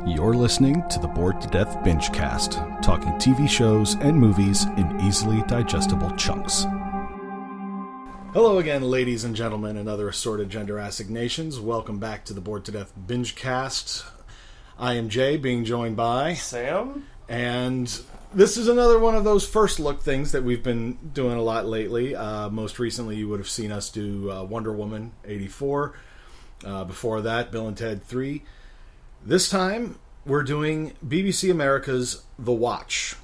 You're listening to the Bored to Death Bingecast, talking TV shows and movies in easily digestible chunks. Hello again, ladies and gentlemen, and other assorted gender assignations. Welcome back to the Bored to Death Bingecast. I am Jay, being joined by Sam, and this is another one of those first look things that we've been doing a lot lately. Most recently, you would have seen us do Wonder Woman 84. Before that, Bill and Ted 3. This time, we're doing BBC America's The Watch.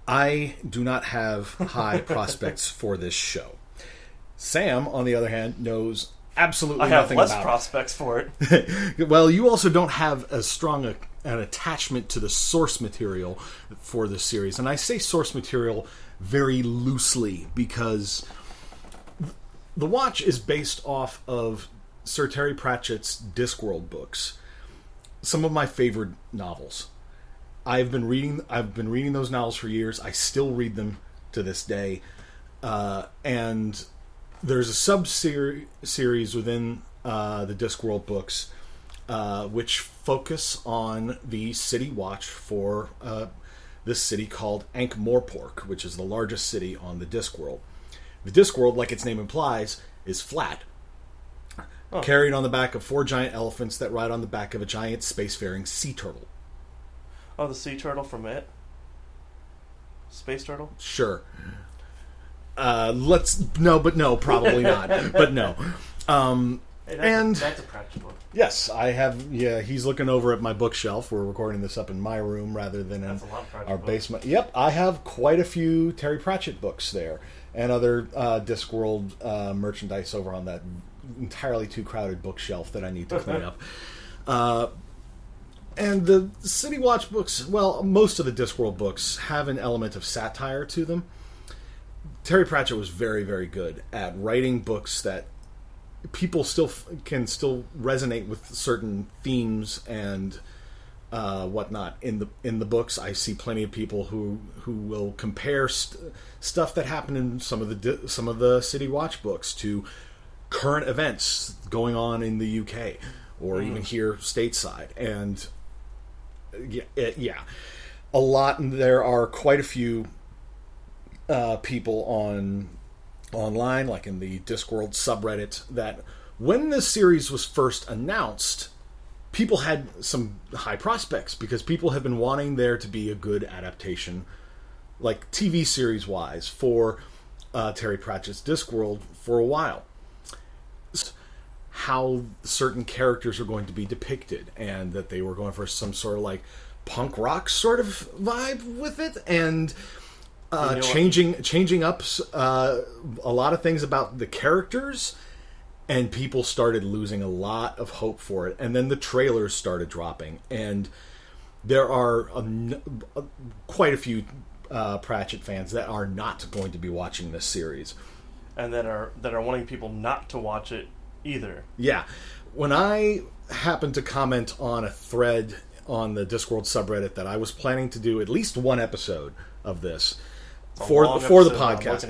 I do not have high prospects for this show. Sam, on the other hand, knows absolutely nothing about it. I have less prospects for it. Well, you also don't have as strong an attachment to the source material for this series. And I say source material very loosely because The Watch is based off of Sir Terry Pratchett's Discworld books. Some of my favorite novels. I've been reading those novels for years. I still read them to this day. And there's a sub-series within the Discworld books which focus on the city watch for this city called Ankh-Morpork, which is the largest city on the Discworld. The Discworld, like its name implies, is flat. Oh. Carried on the back of 4 giant elephants that ride on the back of a giant spacefaring sea turtle. Oh, the sea turtle from it? Space turtle? Sure. Probably not. But no. That's a Pratchett book. Yes, I have. Yeah, he's looking over at my bookshelf. We're recording this up in my room rather than in our basement. Yep, I have quite a few Terry Pratchett books there, and other Discworld merchandise over on that entirely too crowded bookshelf that I need to clean up. And the City Watch books, well, most of the Discworld books have an element of satire to them. Terry Pratchett was very, very good at writing books that people can still resonate with certain themes and whatnot in the books. I see plenty of people who will compare stuff that happened in some of the City Watch books to current events going on in the UK or even here stateside, and a lot. There are quite a few people online, like in the Discworld subreddit, that when this series was first announced, people had some high prospects because people have been wanting there to be a good adaptation, like TV series wise, for Terry Pratchett's Discworld for a while. How certain characters are going to be depicted, and that they were going for some sort of like punk rock sort of vibe with it, and changing up a lot of things about the characters, and people started losing a lot of hope for it. And then the trailers started dropping, and there are quite a few Pratchett fans that are not going to be watching this series, and that are wanting people not to watch it either. Yeah. When I happened to comment on a thread on the Discworld subreddit that I was planning to do at least one episode of this for the podcast.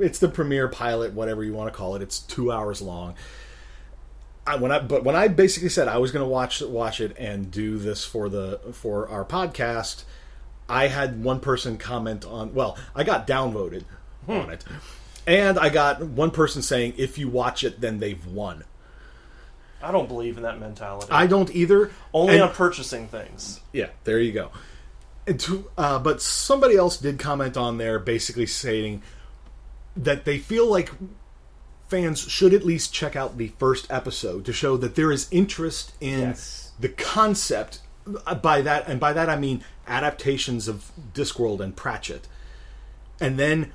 It's the premiere pilot, whatever you want to call it. It's 2 hours long. When I basically said I was going to watch it and do this for our podcast, I had one person comment on. Well, I got downvoted on it. And I got one person saying, if you watch it, then they've won. I don't believe in that mentality. I don't either. Only on purchasing things. Yeah, there you go. But somebody else did comment on there basically saying that they feel like fans should at least check out the first episode to show that there is interest in the concept. By that I mean adaptations of Discworld and Pratchett. And then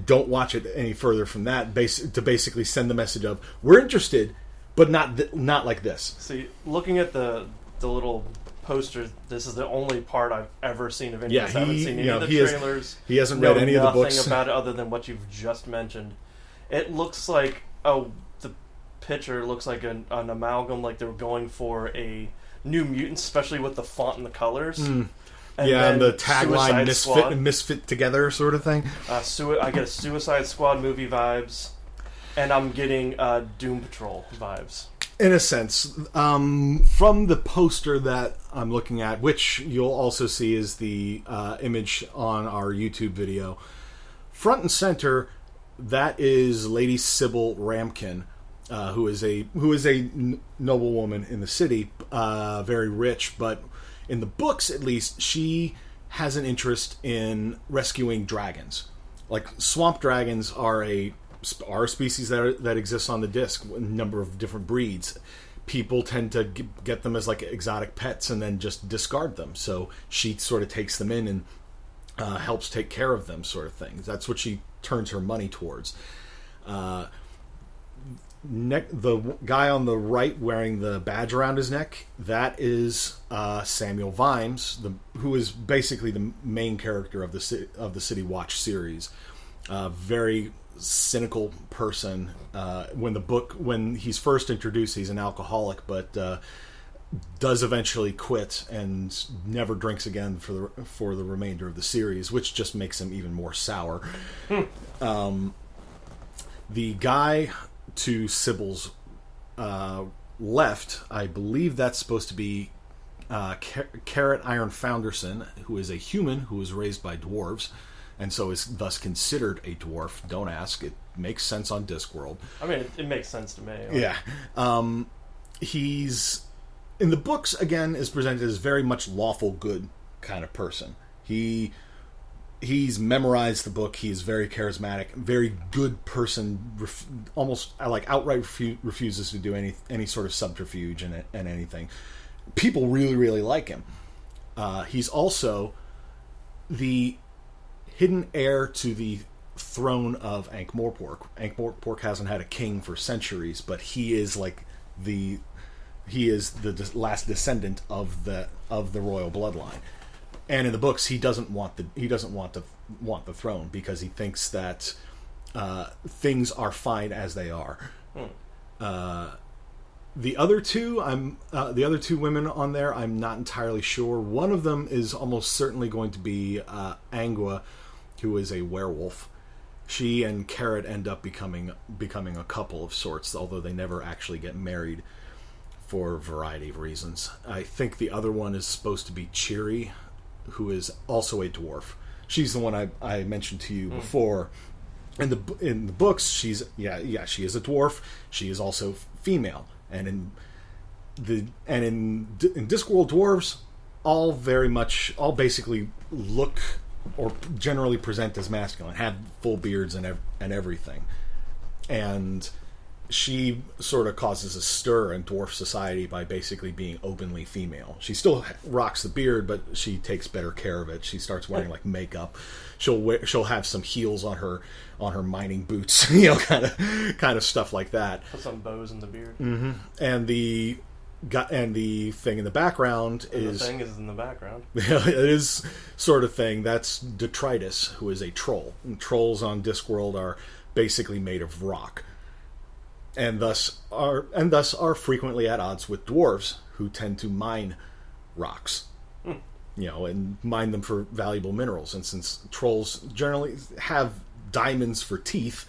don't watch it any further from that, to basically send the message of, we're interested, but not like this. See, looking at the little poster, this is the only part I've ever seen of any of this. I haven't seen any of the trailers. He hasn't read any of the books. Nothing about it other than what you've just mentioned. It looks like, the picture looks like an amalgam, like they were going for a New Mutants, especially with the font and the colors. And the tagline misfit together sort of thing. I get a Suicide Squad movie vibes, and I'm getting Doom Patrol vibes. In a sense, from the poster that I'm looking at, which you'll also see is the image on our YouTube video, front and center, that is Lady Sybil Ramkin, who is a noblewoman in the city, very rich, but in the books at least, she has an interest in rescuing dragons. Like, swamp dragons are a species that exists on the disc, a number of different breeds. People tend to get them as like exotic pets and then just discard them. So she sort of takes them in and helps take care of them, sort of thing. That's what she turns her money towards. The guy on the right wearing the badge around his neck, that is Samuel Vimes, who is basically the main character of the City Watch series. Very cynical person. When he's first introduced, he's an alcoholic, but does eventually quit and never drinks again for the remainder of the series, which just makes him even more sour. The guy to Sybil's left, I believe that's supposed to be Carrot Iron Founderson, who is a human who was raised by dwarves, and so is thus considered a dwarf. Don't ask. It makes sense on Discworld. I mean, it makes sense to me. Yeah. He's, in the books, again, is presented as very much lawful good kind of person. He's memorized the book. He's very charismatic, very good person, almost like outright refuses to do any sort of subterfuge and anything. People really, really like him. He's also the hidden heir to the throne of Ankh-Morpork. Ankh-Morpork hasn't had a king for centuries, but he is the last descendant of the royal bloodline. And in the books, he doesn't want the throne because he thinks that things are fine as they are. The other two women on there, I'm not entirely sure. One of them is almost certainly going to be Angua, who is a werewolf. She and Carrot end up becoming a couple of sorts, although they never actually get married for a variety of reasons. I think the other one is supposed to be Cheery, who is also a dwarf. She's the one I mentioned to you before. In the books, she is a dwarf. She is also female, and in Discworld, dwarves all basically look or generally present as masculine, have full beards and everything, and she sort of causes a stir in dwarf society by basically being openly female. She still rocks the beard, but she takes better care of it. She starts wearing like makeup. She'll have some heels on her mining boots, kind of stuff like that. Put some bows in the beard. Mm-hmm. And the thing in the background is in the background. It is sort of thing. That's Detritus, who is a troll. And trolls on Discworld are basically made of rock, and thus are frequently at odds with dwarves, who tend to mine rocks, and mine them for valuable minerals. And since trolls generally have diamonds for teeth,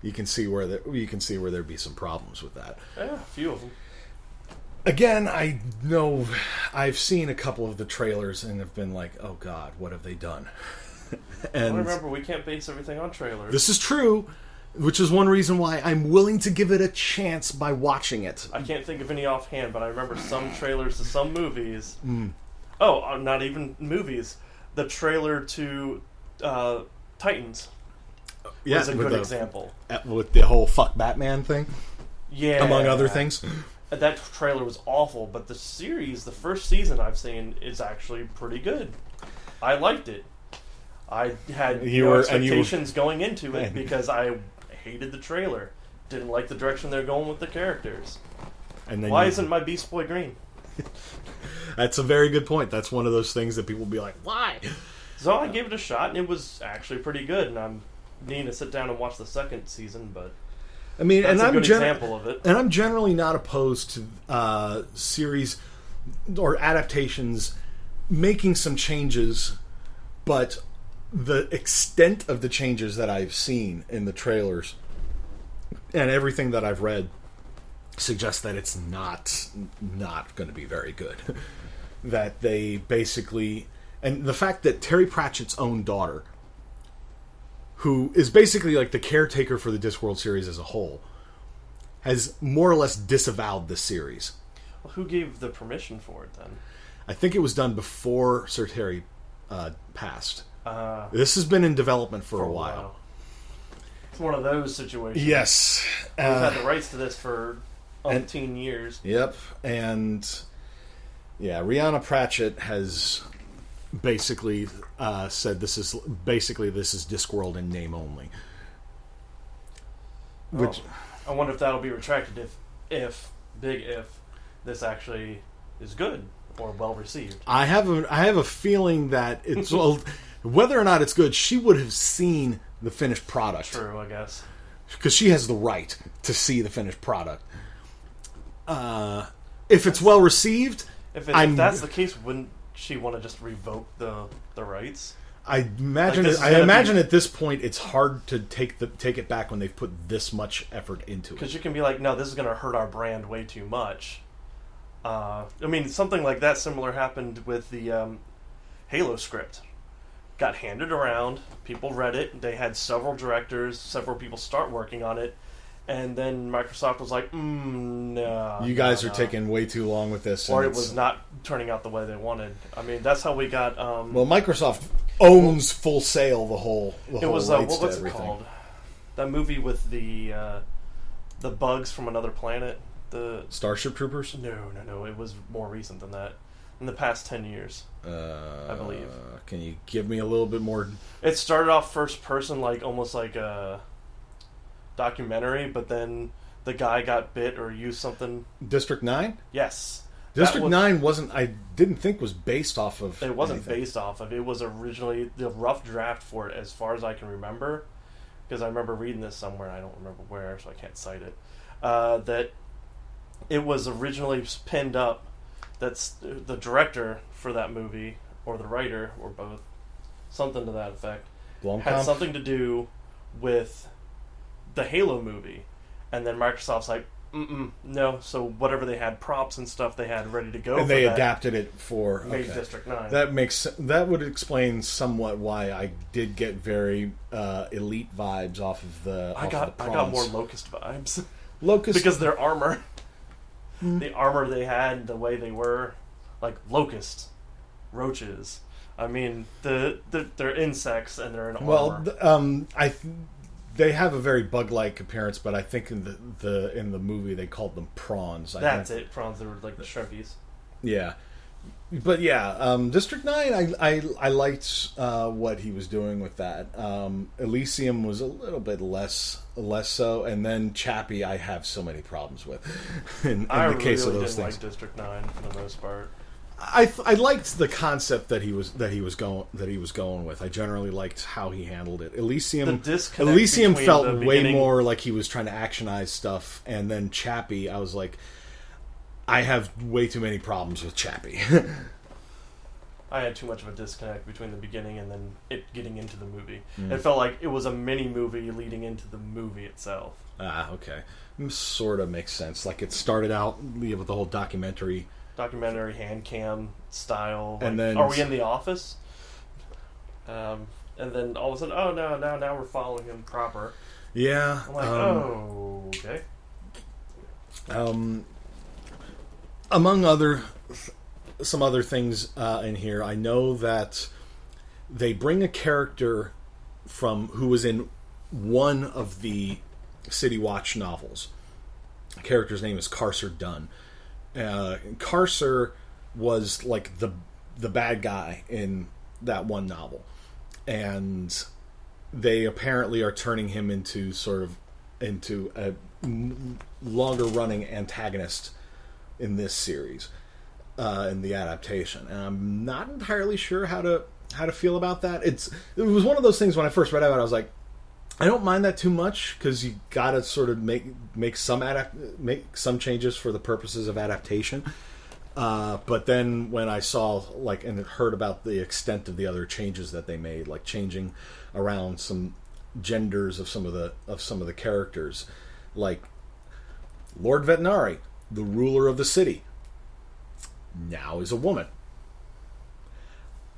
you can see where there'd be some problems with that. Yeah, a few of them. Again, I know I've seen a couple of the trailers and have been like, oh God, what have they done? And remember, we can't base everything on trailers. This is true, which is one reason why I'm willing to give it a chance by watching it. I can't think of any offhand, but I remember some trailers to some movies. Oh, not even movies. The trailer to Titans was a good example. With the whole fuck Batman thing? Yeah. Among other things. That trailer was awful, but the series, the first season I've seen, is actually pretty good. I liked it. I had no expectations going into it because I hated the trailer. Didn't like the direction they're going with the characters. And then isn't my Beast Boy green? That's a very good point. That's one of those things that people will be like, why? So I gave it a shot, and it was actually pretty good. And I'm needing to sit down and watch the second season, but I mean, that's a good example of it. And I'm generally not opposed to series or adaptations making some changes, but the extent of the changes that I've seen in the trailers and everything that I've read suggests that it's not going to be very good. That they basically... And the fact that Terry Pratchett's own daughter, who is basically like the caretaker for the Discworld series as a whole, has more or less disavowed this series. Well, who gave the permission for it then? I think it was done before Sir Terry passed. This has been in development for a while. It's one of those situations. Yes. We've had the rights to this for 18 years. Yep. And yeah, Rihanna Pratchett has basically said this is Discworld in name only. Which I wonder if that'll be retracted if this actually is good or well received. I have a feeling that it's whether or not it's good, she would have seen the finished product. True, I guess. Because she has the right to see the finished product. If it's well received, if that's the case, wouldn't she want to just revoke the rights? I imagine at this point it's hard to take it back when they've put this much effort into it. Because you can be like, no, this is going to hurt our brand way too much. I mean, something like that similar happened with the Halo script. Got handed around, people read it, they had several directors, several people start working on it, and then Microsoft was like, no. You guys are taking way too long with this. Or it was not turning out the way they wanted. I mean, that's how we got... well, Microsoft owns Full Sail the whole rights what's to everything. It called? That movie with the bugs from another planet? The Starship Troopers? No. It was more recent than that. In the past 10 years, I believe. Can you give me a little bit more? It started off first person, like almost like a documentary, but then the guy got bit or used something. District 9? Yes. District 9 wasn't. I didn't think was based off of. It wasn't based off of. It was originally the rough draft for it, as far as I can remember, because I remember reading this somewhere. I don't remember where, so I can't cite it. That it was originally pinned up. That's the director for that movie, or the writer, or both, something to that effect, had something to do with the Halo movie, and then Microsoft's like, no. So whatever they had, props and stuff they had ready to go, and they adapted it for District 9. That would explain somewhat why I did get very Elite vibes off of the. I got more Locust vibes. Locust because their armor. The armor they had, the way they were, like locusts, roaches. I mean, they're insects and they're in armor. Well, they have a very bug-like appearance, but I think in the movie they called them prawns. Prawns. They were like the shrimpies. Yeah, but yeah, District 9. I liked what he was doing with that. Elysium was a little bit less so, and then Chappie I have so many problems with. in the case of those things, I like District 9 for the most part. I liked the concept that he was going with. I generally liked how he handled it. Elysium felt way more like he was trying to actionize stuff, and then Chappie, I was like, I have way too many problems with Chappie. I had too much of a disconnect between the beginning and then it getting into the movie. It felt like it was a mini movie leading into the movie itself. Okay. Sort of makes sense. Like it started out with the whole documentary hand cam style. And then, are we in the office? And then all of a sudden, oh no, now we're following him proper. Yeah. I'm like, okay. Among some other things in here, I know that they bring a character who was in one of the City Watch novels. The character's name is Carcer Dunn. Carcer was like the bad guy in that one novel, and they apparently are turning him into a longer running antagonist in this series, in the adaptation, and I'm not entirely sure how to feel about that. It was one of those things when I first read about it, I was like, I don't mind that too much because you gotta sort of make some changes for the purposes of adaptation. But then when I saw and heard about the extent of the other changes that they made, like changing around some genders of some of the characters, like Lord Vetinari, the ruler of the city, now is a woman.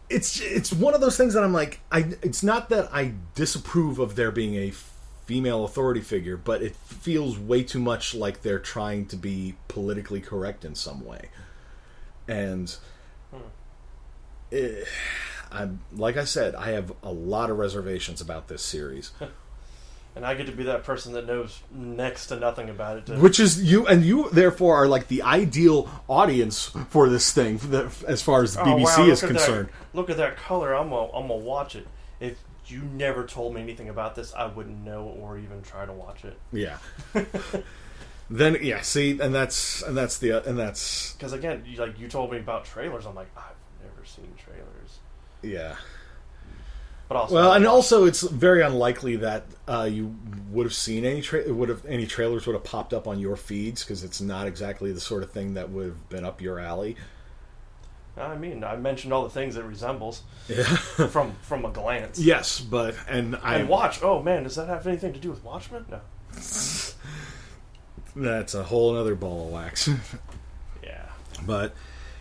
It's one of those things that I'm like, it's not that I disapprove of there being a female authority figure, but it feels way too much like they're trying to be politically correct in some way. And like I said, I have a lot of reservations about this series. And I get to be that person that knows next to nothing about it. Which is you, and you therefore are like the ideal audience for this thing, as far as the BBC is concerned. Look at that color, I'm gonna watch it. If you never told me anything about this, I wouldn't know or even try to watch it. Yeah. Then see, and that's because again, you told me about trailers. I'm like, I've never seen trailers. Yeah. But also, also, it's very unlikely that you would have seen any trailers would have popped up on your feeds, because it's not exactly the sort of thing that would have been up your alley. I mean, I mentioned all the things it resembles, from a glance. Yes, and Watch. Oh man, does that have anything to do with Watchmen? No. That's a whole other ball of wax. Yeah. But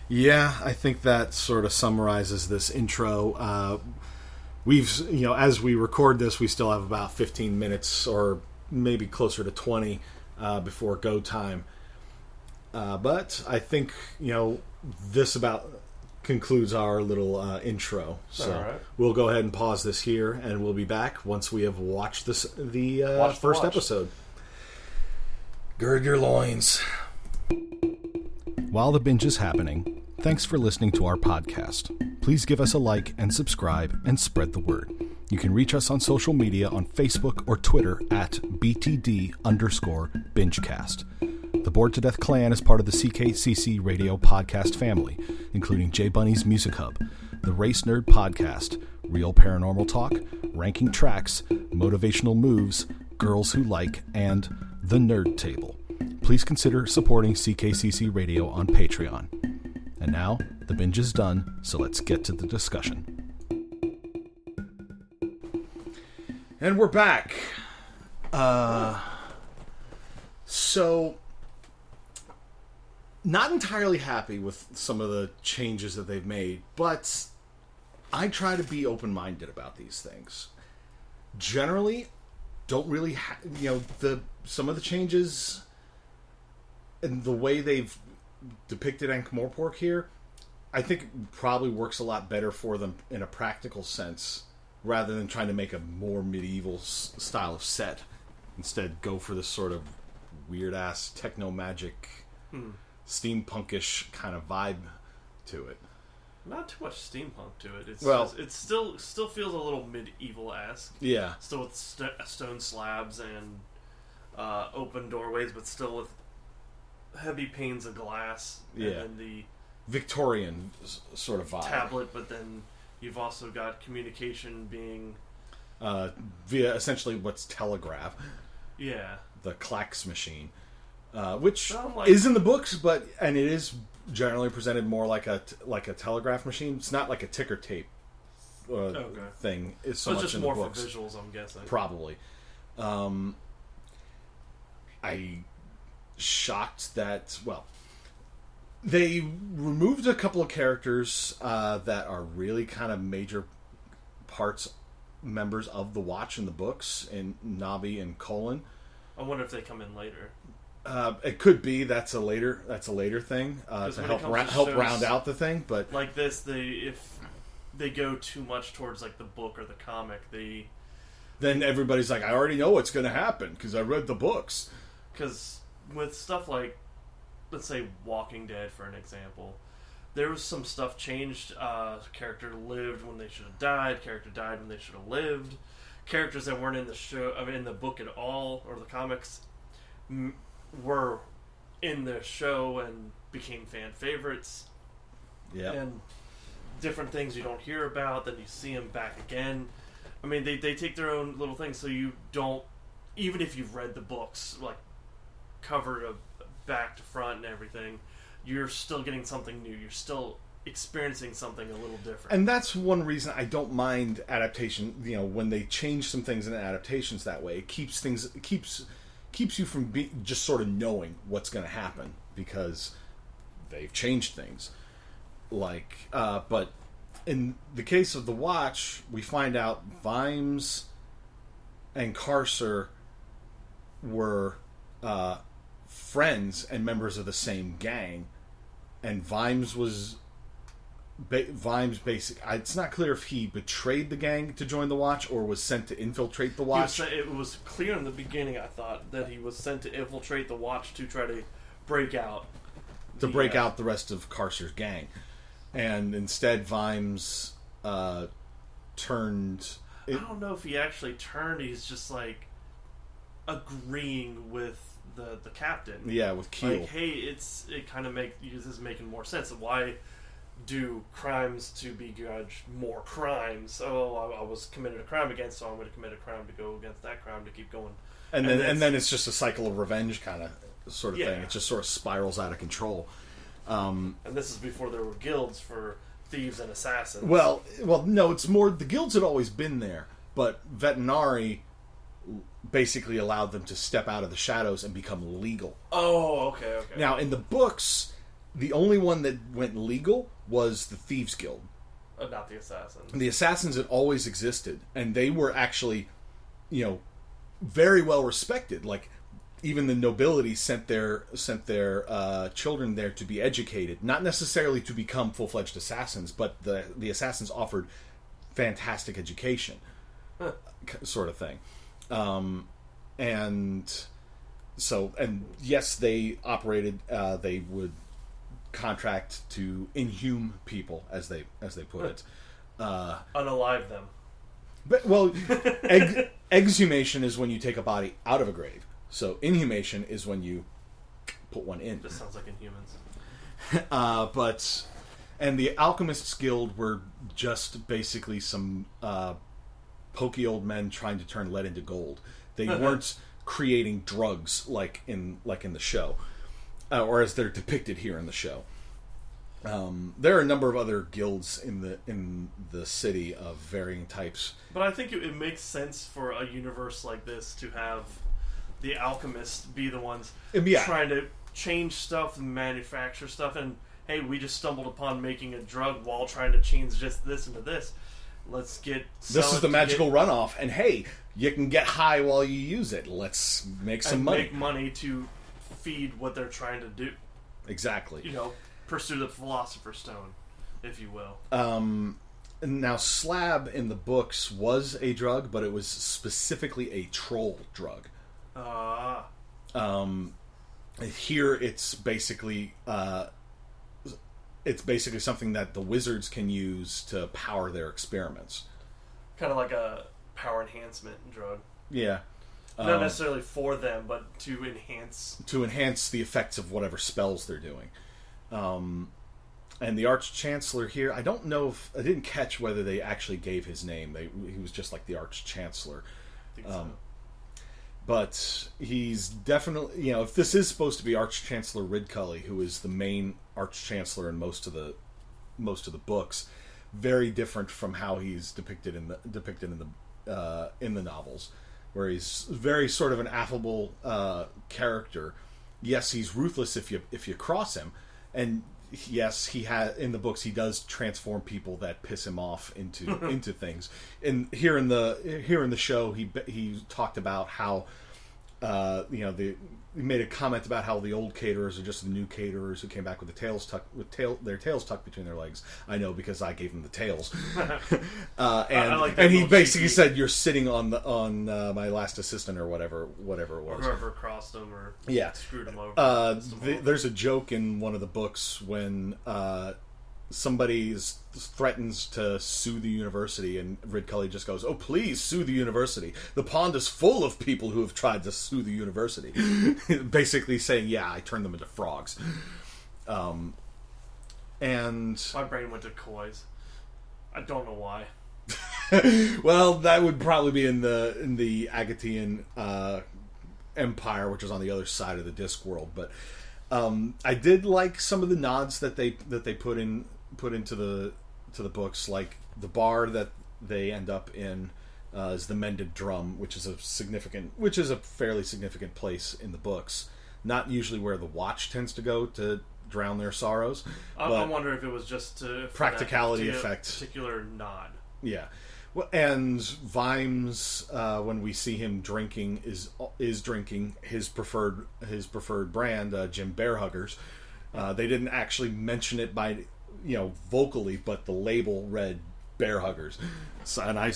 yeah, I think that sort of summarizes this intro. We've, as we record this, we still have about 15 minutes, or maybe closer to 20, before go time. But I think, this about concludes our little intro. So right. We'll go ahead and pause this here, and we'll be back once we have watched the first episode. Gird your loins. While the binge is happening, thanks for listening to our podcast. Please give us a like and subscribe and spread the word. You can reach us on social media on Facebook or Twitter at BTD_Bingecast. The Bored to Death Clan is part of the CKCC Radio podcast family, including J Bunny's Music Hub, the Race Nerd Podcast, Real Paranormal Talk, Ranking Tracks, Motivational Moves, Girls Who Like, and The Nerd Table. Please consider supporting CKCC Radio on Patreon. And now, the binge is done, so let's get to the discussion. And we're back. So, not entirely happy with some of the changes that they've made, but I try to be open-minded about these things. Generally, don't really, some of the changes and the way they've depicted Ankh-Morpork here, I think it probably works a lot better for them in a practical sense, rather than trying to make a more medieval style of set. Instead, go for this sort of weird-ass techno-magic, steampunkish kind of vibe to it. Not too much steampunk to it. It still feels a little medieval-esque. Yeah. Still with stone slabs and open doorways, but still with heavy panes of glass. Yeah. And then the Victorian sort of vibe. Tablet, but then you've also got communication being via essentially what's telegraph. Yeah. The Klax machine. Which is in the books, and it is generally presented more like a telegraph machine. It's not like a ticker tape thing. It's so much just in more the books. For visuals, I'm guessing. Probably. I shocked that, they removed a couple of characters that are really kind of major members of the Watch in the books, in Nabi and Colin. I wonder if they come in later. It could be that's a later thing to help round out the thing, but like this, if they go too much towards like the book or the comic, then everybody's like, I already know what's going to happen because I read the books. Because with stuff like, let's say, Walking Dead, for an example, there was some stuff changed. Character lived when they should have died. Character died when they should have lived. Characters that weren't in the show, in the book at all, or the comics, were in the show and became fan favorites. Yeah. And different things you don't hear about, then you see them back again. I mean, they take their own little things, so you don't, even if you've read the books, like cover to back to front and everything, you're still getting something new. You're still experiencing something a little different. And that's one reason I don't mind adaptation. When they change some things in adaptations that way, it keeps keeps you from just sort of knowing what's going to happen because they've changed things. But in the case of the Watch, we find out Vimes and Carcer were friends and members of the same gang, and Vimes was it's not clear if he betrayed the gang to join the Watch or was sent to infiltrate the Watch. It was clear in the beginning, I thought, that he was sent to infiltrate the Watch to try to break out the rest of Carcer's gang. And instead Vimes turned... I don't know if he actually turned. He's just like agreeing with the captain. Yeah, with Keel. Like, hey, this is making more sense. Why do crimes to be judged more crimes? Oh, I was committed a crime against, so I'm going to commit a crime to go against that crime to keep going. And then it's just a cycle of revenge kind of sort of thing. It just sort of spirals out of control. And this is before there were guilds for thieves and assassins. Well, no, it's more the guilds had always been there, but Vetinari basically allowed them to step out of the shadows and become legal. Oh, okay. Now, in the books, the only one that went legal was the Thieves Guild. Not the Assassins. The Assassins had always existed, and they were actually, very well respected. Like, even the nobility sent their children there to be educated, not necessarily to become full-fledged assassins, but the assassins offered fantastic education, sort of thing. And yes, they operated. They would contract to inhume people, as they put it, unalive them. But exhumation is when you take a body out of a grave. So inhumation is when you put one in. Just sounds like Inhumans. And the Alchemists Guild were just basically some pokey old men trying to turn lead into gold. They weren't creating drugs like in the show, or as they're depicted here in the show. There are a number of other guilds in the city of varying types. But I think it makes sense for a universe like this to have the alchemists be the ones trying to change stuff and manufacture stuff. And hey, we just stumbled upon making a drug while trying to change just this into this. Let's get... This is the magical runoff, and hey, you can get high while you use it. Let's make some money. Make money to feed what they're trying to do. Exactly. Pursue the Philosopher's Stone, if you will. Now, slab in the books was a drug, but it was specifically a troll drug. Here, it's basically something that the wizards can use to power their experiments. Kind of like a power enhancement drug. Yeah. Not necessarily for them, but to enhance... To enhance the effects of whatever spells they're doing. And the Arch-Chancellor here, I don't know if... I didn't catch whether they actually gave his name. He was just like the Arch-Chancellor. I think so. But he's definitely... if this is supposed to be Arch-Chancellor Ridcully, who is the main Arch-Chancellor in most of the books, very different from how he's depicted in the novels, where he's very sort of an affable character. Yes, he's ruthless if you cross him, and yes, in the books he does transform people that piss him off into things. And here in the show, he talked about how he made a comment about how the old caterers are just the new caterers who came back with their tails tucked between their legs. I know because I gave them the tails. And he basically said, "You're sitting on my last assistant," or whatever it was. Whoever crossed him or screwed him over. There's a joke in one of the books when somebody threatens to sue the university, and Ridcully just goes, "Oh, please sue the university. The pond is full of people who have tried to sue the university." Basically saying, "Yeah, I turned them into frogs." And my brain went to Koi's. I don't know why. Well, that would probably be in the Agatean Empire, which is on the other side of the Discworld. But I did like some of the nods that they put into the books, like the bar that they end up in is the Mended Drum, which is a fairly significant place in the books. Not usually where the Watch tends to go to drown their sorrows. I wonder if it was just to practicality effect, particular nod. Yeah, well, and Vimes, when we see him drinking, is drinking his preferred brand, Jim Bear Huggers. They didn't actually mention it by vocally, but the label read Bear Huggers. So, and I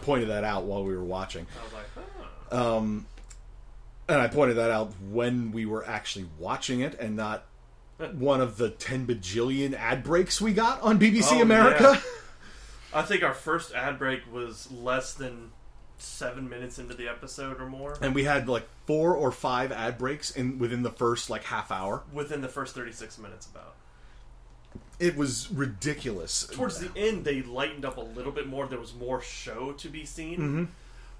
pointed that out while we were watching. I was like, and I pointed that out when we were actually watching it, and not one of the 10 bajillion ad breaks we got on BBC America. Yeah. I think our first ad break was less than 7 minutes into the episode or more. And we had like 4 or 5 ad breaks within the first half hour. Within the first 36 minutes about. It was ridiculous. Towards the end, they lightened up a little bit more. There was more show to be seen. Mm-hmm.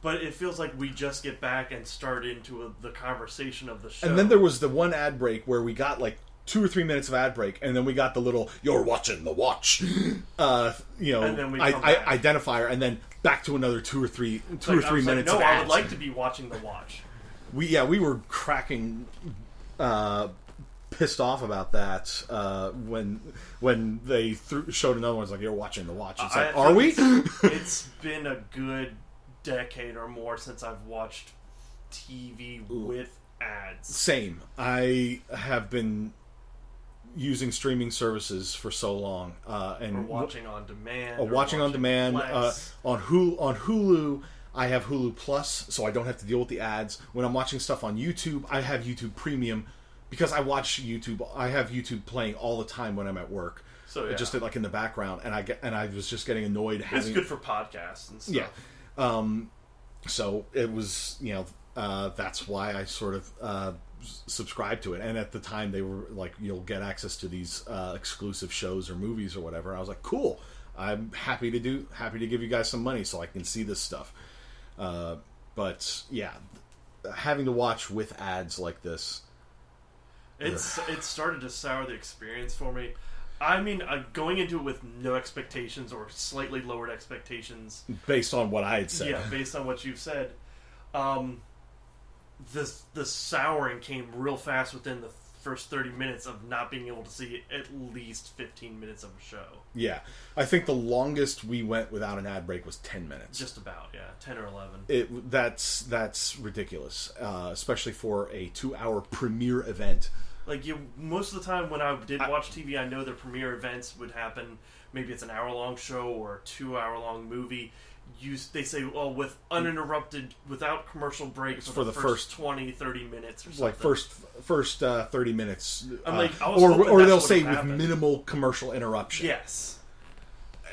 But it feels like we just get back and start into the conversation of the show. And then there was the one ad break where we got like 2 or 3 minutes of ad break, and then we got the little "You're watching the Watch," and then identifier, and then back to another 2 or 3 minutes. No, of I ads. would like to be watching the Watch. We were cracking, pissed off about that when they showed another one. It's like, "You're watching the Watch." It's like, are we? It's been a good decade or more since I've watched TV with ads. Same. I have been using streaming services for so long, and or watching on demand. On Hulu. I have Hulu Plus, so I don't have to deal with the ads. When I'm watching stuff on YouTube, I have YouTube Premium because I watch YouTube. I have YouTube playing all the time when I'm at work. So yeah. Just like in the background, and I was just getting annoyed. It's good for podcasts and stuff. Yeah. So it was, that's why I sort of subscribed to it. And at the time, they were like, "You'll get access to these exclusive shows or movies or whatever." I was like, "Cool! I'm happy to give you guys some money so I can see this stuff." But yeah, having to watch with ads like this, it started to sour the experience for me. I mean, going into it with no expectations or slightly lowered expectations. Based on what I had said. Yeah, based on what you've said. The souring came real fast within the first 30 minutes of not being able to see at least 15 minutes of a show. Yeah. I think the longest we went without an ad break was 10 minutes. Just about, yeah. 10 or 11. That's ridiculous. Especially for a 2-hour premiere event. Like, most of the time when I did watch TV, I know the premiere events would happen. Maybe it's an hour-long show or a 2-hour-long movie. They say, with uninterrupted, without commercial breaks for the first 20, 30 minutes or something. Like, first 30 minutes. Or they'll say with minimal commercial interruption. Yes.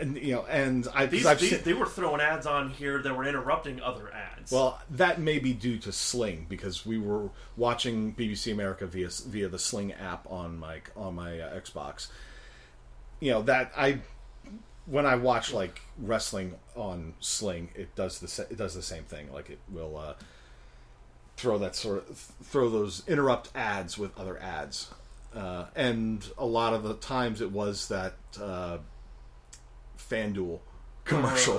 And, they were throwing ads on here that were interrupting other ads. Well, that may be due to Sling, because we were watching BBC America via the Sling app on my Xbox. When I watch like wrestling on Sling, it does the same thing. Like, it will throw those interrupt ads with other ads, and a lot of the times it was that FanDuel commercial.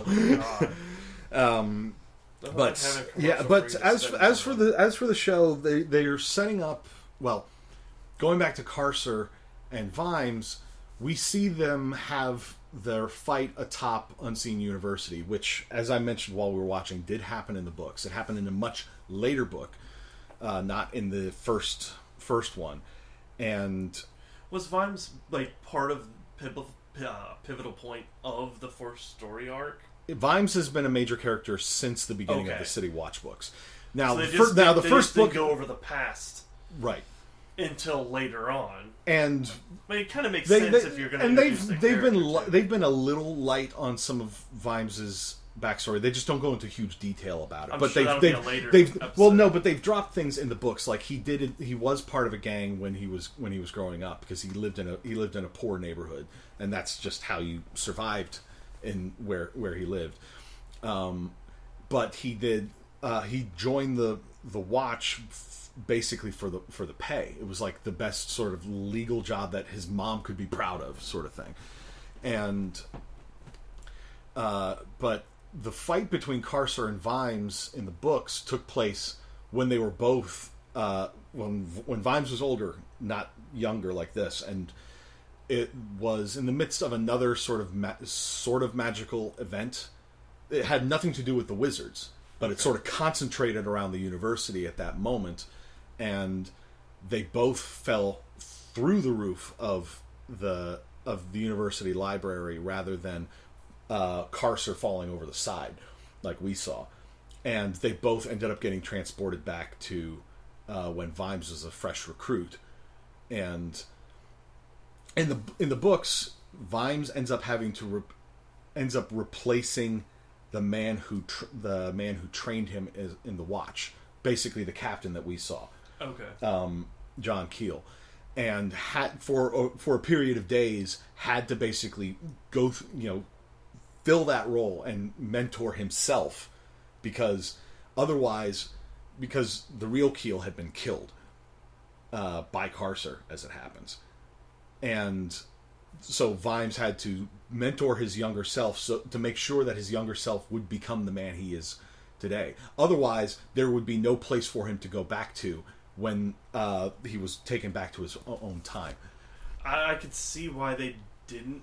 But as for the show, they are setting up. Well, going back to Carcer and Vimes, we see them have their fight atop Unseen University, which, as I mentioned while we were watching, did happen in the books. It happened in a much later book, not in the first one. And was Vimes like part of pivotal point of the first story arc? Vimes has been a major character since the beginning of the City Watch books. Now, so the first book go over the past, right, until later on, and it kind of makes sense if you're going to. And they've been a little light on some of Vimes's backstory. They just don't go into huge detail about it. But they've dropped things in the books. Like he was part of a gang when he was growing up, because he lived in a poor neighborhood, and that's just how you survived in where he lived. But he joined the Watch basically for the pay. It was like the best sort of legal job that his mom could be proud of, sort of thing. And but the fight between Carcer and Vimes in the books took place when they were both when Vimes was older, not younger like this, and it was in the midst of another sort of magical event. It had nothing to do with the wizards, but it sort of concentrated around the university at that moment, and they both fell through the roof of the university library rather than Carcer falling over the side like we saw. And they both ended up getting transported back to when Vimes was a fresh recruit. And in the books, Vimes ends up replacing the man who trained him in the Watch, basically the captain that we saw. Okay. John Keel, and had for a period of days had to basically go fill that role and mentor himself, because the real Keel had been killed by Carcer, as it happens, and so Vimes had to mentor his younger self to make sure that his younger self would become the man he is today. Otherwise, there would be no place for him to go back to when he was taken back to his own time. I could see why they didn't.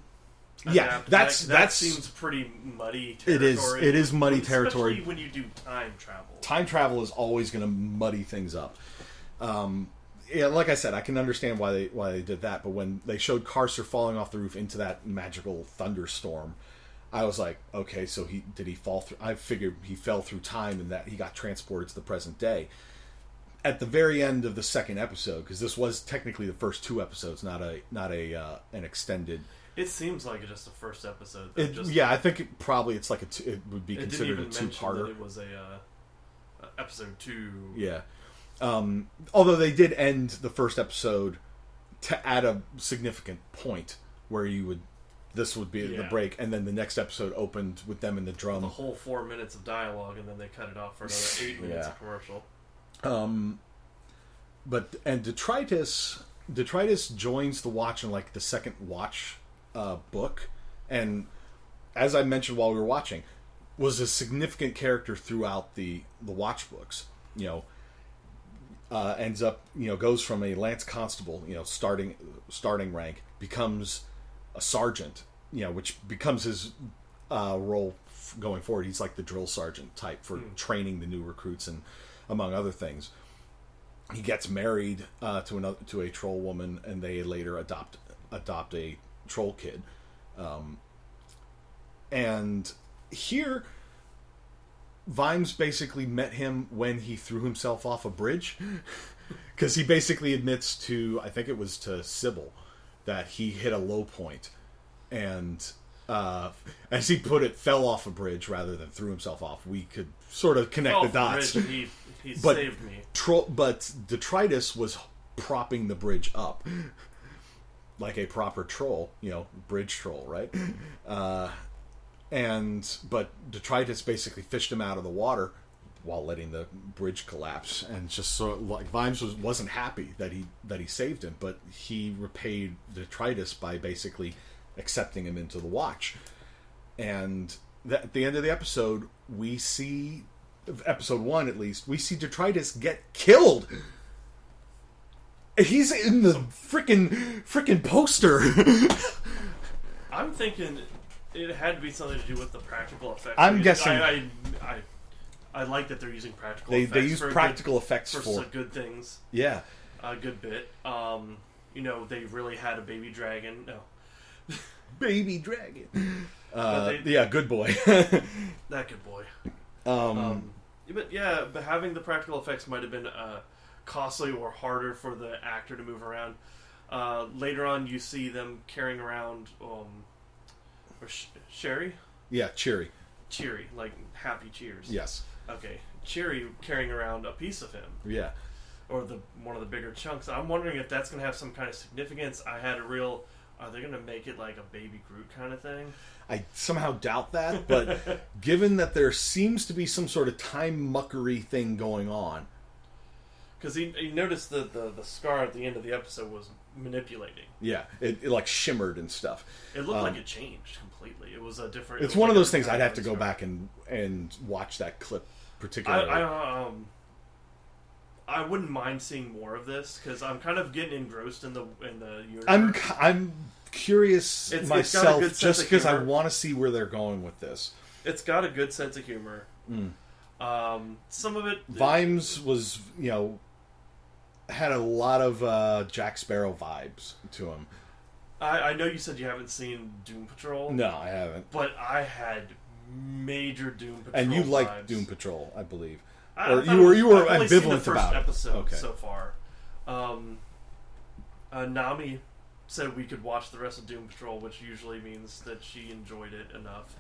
Yeah, that seems pretty muddy territory. It is muddy territory. Especially when you do time travel. Time travel is always going to muddy things up. Yeah, like I said, I can understand why they did that. But when they showed Carcer falling off the roof into that magical thunderstorm, I was like, okay, so did he fall through? I figured he fell through time and that he got transported to the present day. At the very end of the second episode, because this was technically the first two episodes, not an extended. It seems like it's just the first episode. Yeah, I think it's like it would be considered a two-parter. It was a episode 2. Yeah. Although they did end the first episode at a significant point where this would be the break, and then the next episode opened with them in the drum. The whole 4 minutes of dialogue, and then they cut it off for another 8 minutes of commercial. But Detritus joins the Watch in like the second Watch book, and as I mentioned while we were watching, was a significant character throughout the Watch books. Ends up goes from a lance constable, starting rank, becomes a sergeant, which becomes his role going forward. He's like the drill sergeant type for training the new recruits, and among other things, he gets married to a troll woman, and they later adopt a troll kid. And here, Vimes basically met him when he threw himself off a bridge, because he basically admits to, I think it was to Sybil, that he hit a low point, and as he put it, fell off a bridge rather than threw himself off. We could sort of connect the dots. He saved me. But Detritus was propping the bridge up like a proper troll, bridge troll, right? But Detritus basically fished him out of the water while letting the bridge collapse, and just sort of like Vimes wasn't happy that he saved him, but he repaid Detritus by basically accepting him into the Watch. And at the end of the episode, we see, episode 1 at least, we see Detritus get killed. He's in the freaking poster. I'm thinking it had to be something to do with the practical effects. I'm guessing. I like that they're using practical effects. They use practical effects for some good things. Yeah. A good bit. They really had a baby dragon. No. Baby dragon. Good boy. That good boy. But having the practical effects might have been costly or harder for the actor to move around. Later on, you see them carrying around Sherry? Yeah, Cheery. Cheery, like Happy Cheers. Yes. Okay, Cheery carrying around a piece of him. Yeah. Or one of the bigger chunks. I'm wondering if that's going to have some kind of significance. I had are they going to make it like a baby Groot kind of thing? I somehow doubt that, but given that there seems to be some sort of time muckery thing going on. Because he noticed the scar at the end of the episode was manipulating. Yeah, it like shimmered and stuff. It looked like it changed completely. It was a different... It's one of those things I'd have to go back and watch that clip particularly. I wouldn't mind seeing more of this because I'm kind of getting engrossed in the universe. I'm curious myself just because I want to see where they're going with this. It's got a good sense of humor. Some of it... Vimes was, had a lot of Jack Sparrow vibes to him. I know you said you haven't seen Doom Patrol. No, I haven't. But I had major Doom Patrol and you vibes. liked Doom Patrol, I believe. Or you were I've only ambivalent seen the first about episode it. so far. Nami said we could watch the rest of Doom Patrol, which usually means that she enjoyed it enough.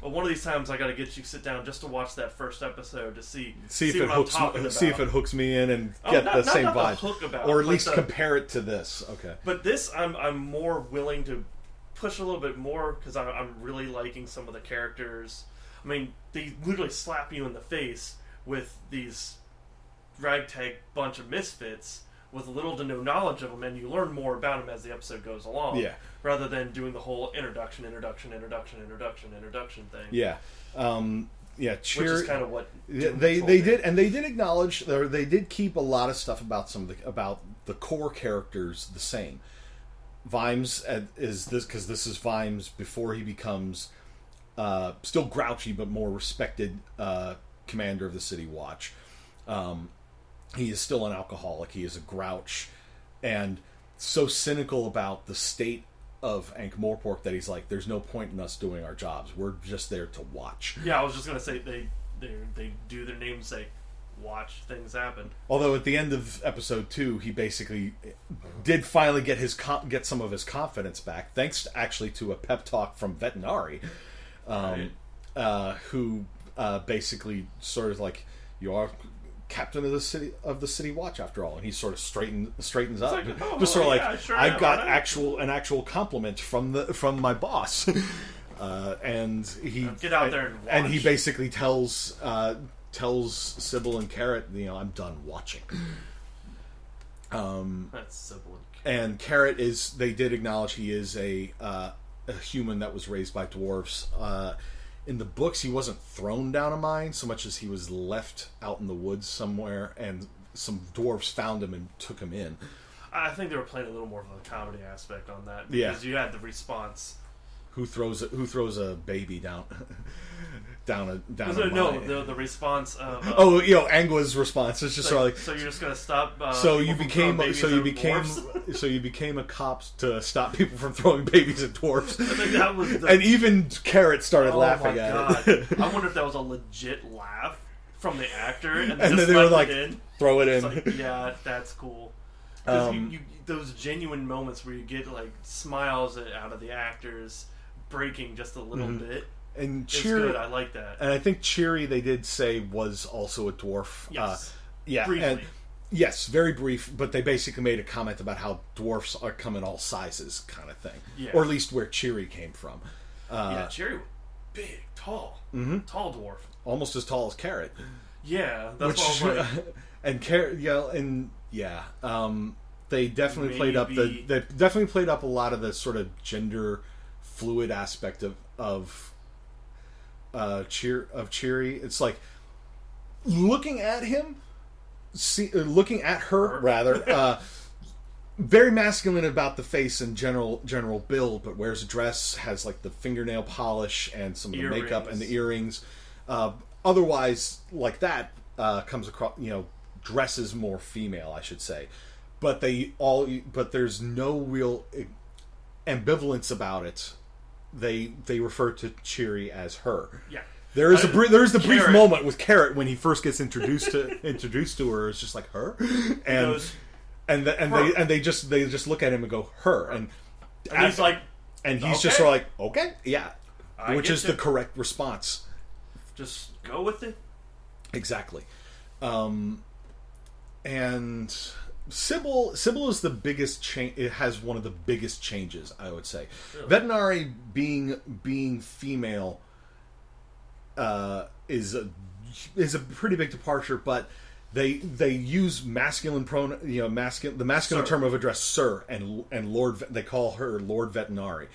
But one of these times I got to get you sit down just to watch that first episode to see if it hooks me in and get the same vibe, or at least compare it to this. Okay. But this, I'm more willing to push a little bit more because I'm really liking some of the characters. I mean, they literally slap you in the face with these ragtag bunch of misfits with little to no knowledge of them, and you learn more about them as the episode goes along. Yeah. Rather than doing the whole introduction thing. Yeah. Which is kind of what they did acknowledge, or they did keep a lot of stuff about about the core characters the same. Vimes is this because this is Vimes before he becomes still grouchy but more respected commander of the City Watch. He is still an alcoholic. He is a grouch, and so cynical about the state of Ankh-Morpork that he's like, "There's no point in us doing our jobs. We're just there to watch." Yeah, I was just gonna say they do their namesake, watch things happen. Although at the end of episode 2, he basically did finally get some of his confidence back, thanks actually to a pep talk from Vetinari, who basically sort of like, "You are captain of the city watch after all," and he sort of straightens up, I got an actual compliment from my boss, and he get out there and watch. And he basically tells Sybil and Carrot, "I'm done watching." That's Sybil and Carrot they did acknowledge he is a human that was raised by dwarves. In the books, he wasn't thrown down a mine so much as he was left out in the woods somewhere, and some dwarves found him and took him in. I think they were playing a little more of a comedy aspect on that, because you had the response. Who throws a baby down a mine? The response of Angwa's response is just sort of like, so you're just gonna stop. You became a cop to stop people from throwing babies at dwarves. I think that was and even Carrot started laughing at it. I wonder if that was a legit laugh from the actor, and then they were like, throw it in. Like, yeah, that's cool. Those genuine moments where you get like smiles out of the actors breaking just a little bit. And it's good. I like that. And I think Cheery, they did say, was also a dwarf. Yes. Briefly. And, yes, very brief, but they basically made a comment about how dwarfs come in all sizes, kind of thing. Yeah. Or at least where Cheery came from. Cheery was big, tall. Tall dwarf. Almost as tall as Carrot. Yeah, that's what I was like. And Carrot, they definitely played up a lot of the sort of gender fluid aspect of Cheery. It's like looking at her rather, very masculine about the face and general build, but wears a dress, has like the fingernail polish and some of the makeup and the earrings. Otherwise, like that, comes across, dresses more female, I should say. But there's no real ambivalence about it. They refer to Cheery as her. Yeah, there is the brief moment with Carrot when he first gets introduced to her. It's just like her, and they just look at him and go her, and he's like, and he's okay. just sort of like, okay, yeah, which is the correct response. Just go with it. Exactly, and. Sybil is the biggest change. It has one of the biggest changes, I would say. Really? Vetinari being female is a pretty big departure, but They use masculine the masculine term of address, sir, and Lord. They call her Lord Vetinari.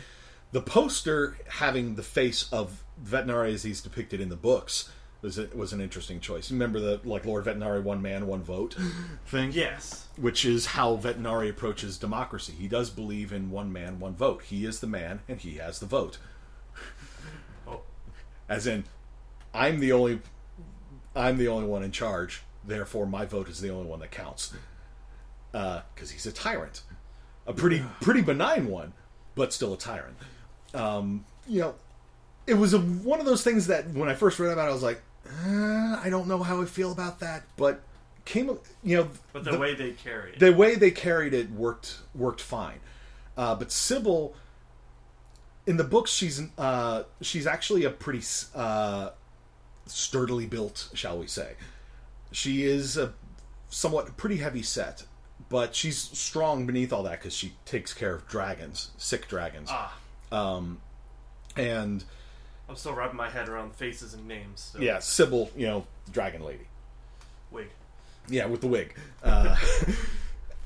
The poster having the face of Vetinari as he's depicted in the books was an interesting choice. Remember the Lord Vetinari, one man, one vote thing? Yes. Which is how Vetinari approaches democracy. He does believe in one man, one vote. He is the man, and he has the vote. Oh. As in, I'm the only one in charge. Therefore, my vote is the only one that counts. Because he's a tyrant, a pretty benign one, but still a tyrant. It was one of those things that when I first read about it, I was like, I don't know how I feel about that, but But the way they carried it. The way they carried it worked fine. But Sybil, in the books, she's actually a pretty sturdily built, shall we say. She is a somewhat pretty heavy set, but she's strong beneath all that because she takes care of dragons, sick dragons. And I'm still wrapping my head around faces and names. So. Yeah, Sybil, dragon lady. Wig. Yeah, with the wig.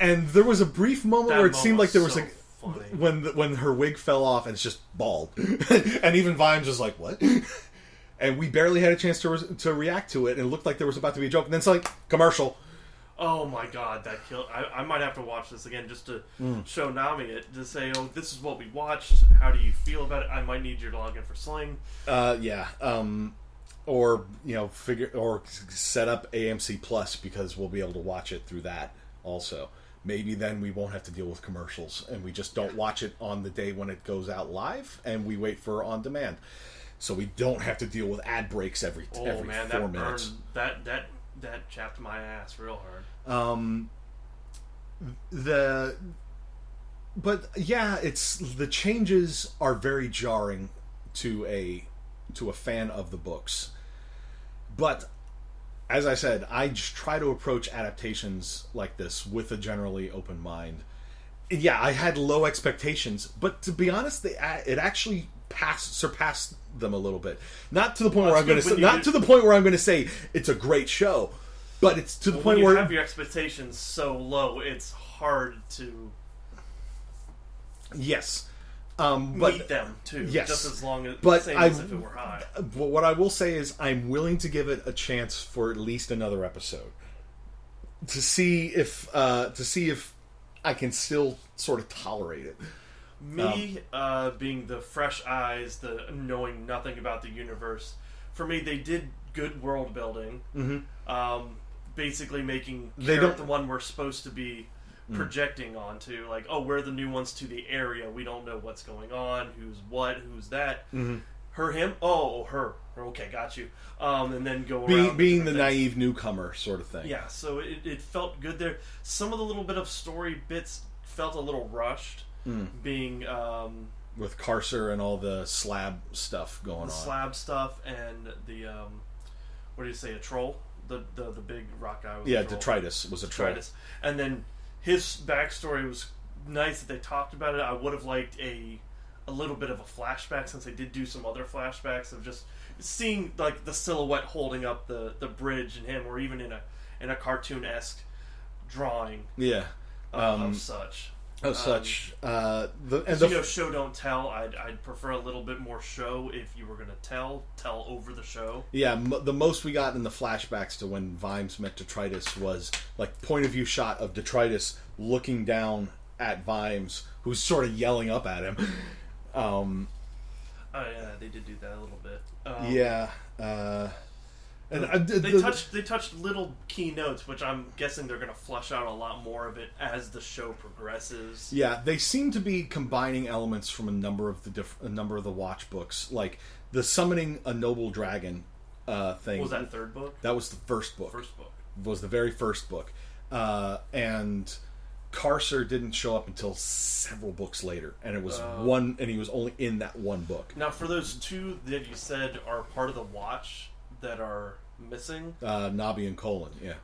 And there was a brief moment where it seemed like there was funny. when her wig fell off and it's just bald, and even Vimes was like, "What?" And we barely had a chance to react to it, and it looked like there was about to be a joke, and then it's like commercial. Oh my god, that killed! I might have to watch this again just to show Nami it, to say, "Oh, this is what we watched. How do you feel about it?" I might need you to log in for Sling. Yeah. Or set up AMC Plus because we'll be able to watch it through that also. Maybe then we won't have to deal with commercials, and we just don't watch it on the day when it goes out live, and we wait for on demand, so we don't have to deal with ad breaks every 4 minutes. That chapped my ass real hard. But yeah, it's the changes are very jarring to a fan of the books. But as I said, I just try to approach adaptations like this with a generally open mind. Yeah, I had low expectations, but to be honest, it actually surpassed them a little bit. Not to the point where I'm going to say it's a great show, but it's to the point where you have your expectations so low, it's hard to meet them too. Yes, just as long as as if it were high. But what I will say is, I'm willing to give it a chance for at least another episode to see if I can still sort of tolerate it. Me, being the fresh eyes, the knowing nothing about the universe, for me, they did good world building. Mm-hmm. Basically making Carrot the one we're supposed to be projecting onto. Like, oh, we're the new ones to the area. We don't know what's going on. Who's what? Who's that? Mm-hmm. Her, him? Oh, her. Okay, got you. And then go around. Being the naive newcomer sort of thing. Yeah, so it felt good there. Some of the little bit of story bits felt a little rushed. Being with Carcer and all the slab stuff going on. The slab stuff and the what do you say, a troll? The big rock guy was a troll. Detritus was a troll. And then his backstory was nice that they talked about it. I would have liked a little bit of a flashback, since they did do some other flashbacks of just seeing like the silhouette holding up the bridge and him, or even in a cartoon-esque drawing. Yeah. Of such. Show don't tell. I'd prefer a little bit more show if you were going to tell over the show. Yeah, the most we got in the flashbacks to when Vimes met Detritus was like point of view shot of Detritus looking down at Vimes, who's sort of yelling up at him. Oh yeah, they did do that a little bit. And they touched little key notes, which I'm guessing they're going to flush out a lot more of it as the show progresses. Yeah, they seem to be combining elements from a number of the Watch books, like the summoning a noble dragon thing. Was that third book? That was the first book. First book was the very first book, and Carcer didn't show up until several books later, and it was one, and he was only in that one book. Now, for those two that you said are part of the Watch that are missing, Nabi and Colin, yeah.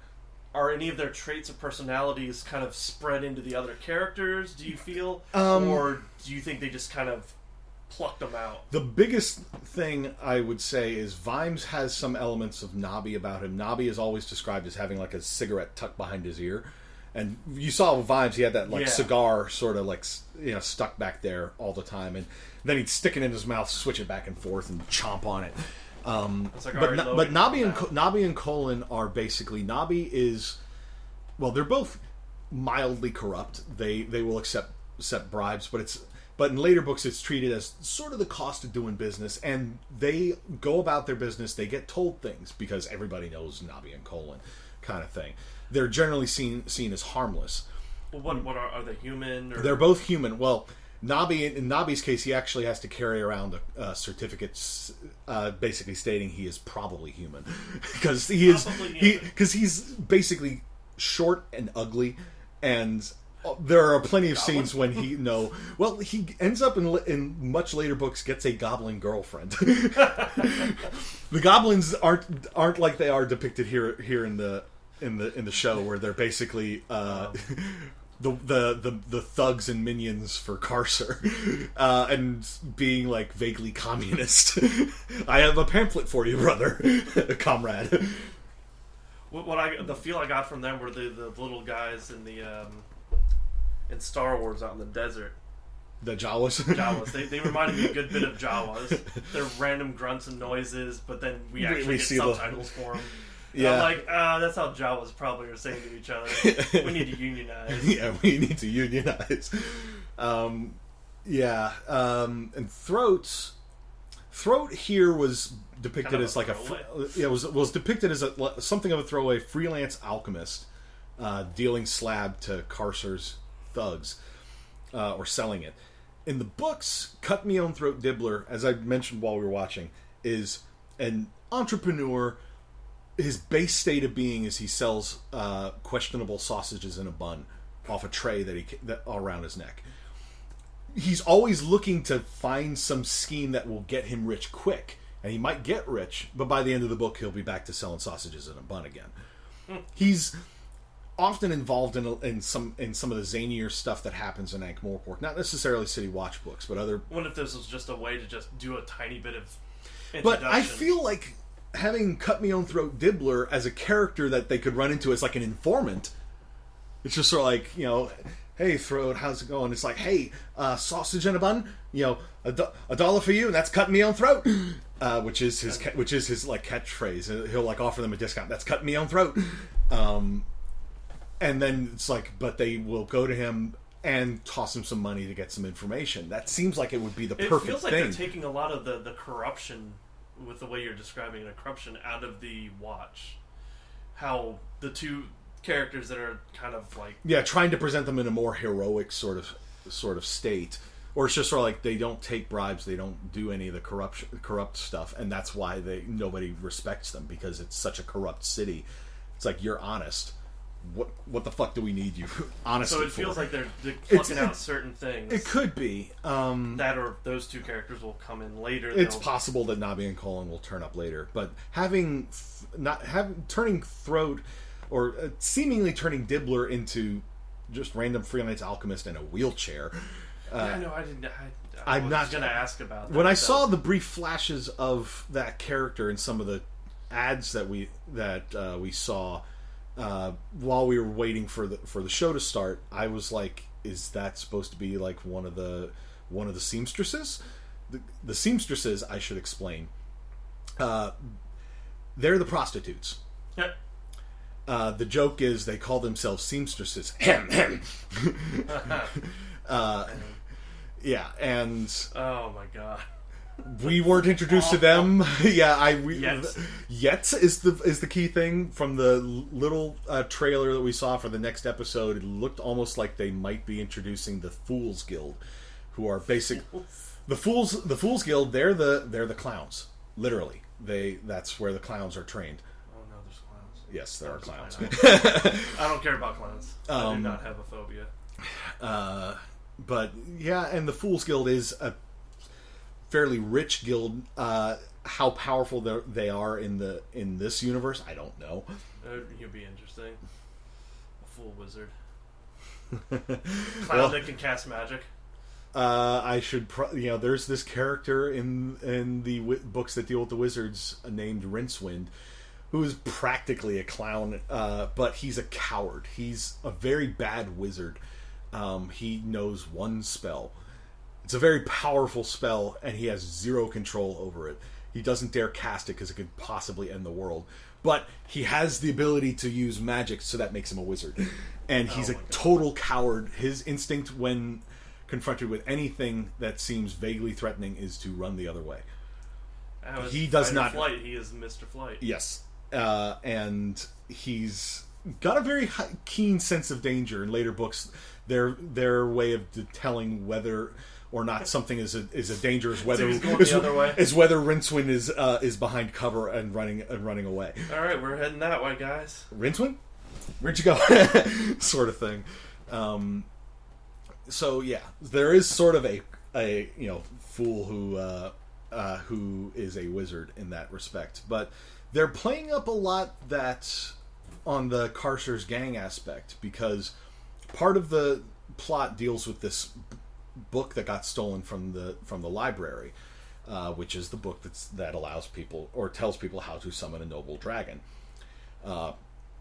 Are any of their traits or personalities kind of spread into the other characters, do you feel? Or do you think they just kind of plucked them out. The biggest thing I would say is Vimes has some elements of Nobby about him. Nobby is always described as having like a cigarette tucked behind his ear. And you saw with Vimes, he had that cigar sort of like, stuck back there all the time. And then he'd stick it in his mouth, switch it back and forth, and chomp on it. But Nobby and Colin are basically... Nobby is... Well, they're both mildly corrupt. They will accept bribes, but in later books it's treated as sort of the cost of doing business, and they go about their business. They get told things because everybody knows Nobby and Colin, kind of thing. They're generally seen as harmless. Well, what are they human? Or? They're both human. Well, Nobby, in Nobby's case, he actually has to carry around a certificate, basically stating he is probably human, because he's basically short and ugly, and there are plenty of scenes when he ends up in much later books gets a goblin girlfriend. The goblins aren't like they are depicted here in the show, where they're basically the thugs and minions for Carcer, and being like vaguely communist. I have a pamphlet for you, brother, comrade. The feel I got from them were the little guys in Star Wars out in the desert. The Jawas? Jawas. They reminded me a good bit of Jawas. They're random grunts and noises, but then we actually get subtitles for them. Yeah. I'm like, that's how Jawas probably are saying to each other. We need to unionize. Yeah, we need to unionize. And Throat here was depicted kind of as like was depicted as something of a throwaway freelance alchemist, dealing slab to Carcer's thugs, or selling it. In the books, Cut Me Own Throat Dibbler, as I mentioned while we were watching, is an entrepreneur. His base state of being is he sells questionable sausages in a bun off a tray that around his neck. He's always looking to find some scheme that will get him rich quick, and he might get rich, but by the end of the book he'll be back to selling sausages in a bun again. He's often involved in some of the zanier stuff that happens in Ankh-Morpork, not necessarily City Watch books, but other. What if this was just a way to just do a tiny bit of introduction? But I feel like having Cut Me Own Throat Dibbler as a character that they could run into as like an informant, it's just sort of like, hey Throat, how's it going? It's like, hey, sausage in a bun, $1 for you, and that's Cut Me Own Throat, which is his like catchphrase. He'll like offer them a discount. That's Cut Me Own Throat, and then it's like, but they will go to him and toss him some money to get some information. That seems like it would be the perfect thing. It feels like they're taking a lot of the corruption, with the way you're describing it, corruption out of the Watch. How the two characters that are kind of like... Yeah, trying to present them in a more heroic sort of state. Or it's just sort of like they don't take bribes, they don't do any of the corrupt stuff, and that's why nobody respects them, because it's such a corrupt city. It's like, you're honest. What the fuck do we need you honestly for? So it feels like they're plucking out certain things. It could be. That or those two characters will come in later. It's possible that Nobby and Colin will turn up later, but turning Throat, or seemingly turning Dibbler into just random freelance alchemist in a wheelchair. I know. I was going to ask about that. When I saw the brief flashes of that character in some of the ads that we saw while we were waiting for the show to start, I was like, is that supposed to be like one of the seamstresses? The seamstresses, I should explain. They're the prostitutes. Yep. The joke is they call themselves seamstresses. Yeah, and oh my god, we weren't introduced to them. Yeah, Yet is the key thing from the little trailer that we saw for the next episode. It looked almost like they might be introducing the Fools Guild, who are the Fools Guild. They're the clowns. Literally, that's where the clowns are trained. Oh no, there's clowns. Yes, there are clowns. I don't care about clowns. I do not have a phobia. But yeah, and the Fools Guild is a fairly rich guild. How powerful they are in this universe, I don't know. You'd be interesting. A fool wizard. Clown that can cast magic. I should, there's this character in the books that deal with the wizards named Rincewind, who is practically a clown, but he's a coward. He's a very bad wizard. He knows one spell. It's a very powerful spell, and he has zero control over it. He doesn't dare cast it because it could possibly end the world. But he has the ability to use magic, so that makes him a wizard. And he's a total coward. His instinct when confronted with anything that seems vaguely threatening is to run the other way. He does not. Flight. He is Mr. Flight. Yes, and he's got a very keen sense of danger. In later books, their way of telling whether or not something is a danger is whether whether Rincewind is behind cover and running away. All right, we're heading that way, guys. Rincewind, where'd you go? Sort of thing. So yeah, there is sort of a fool who is a wizard in that respect, but they're playing up a lot that on the Carcer's gang aspect, because part of the plot deals with this book that got stolen from the library, which is the book that allows people or tells people how to summon a noble dragon.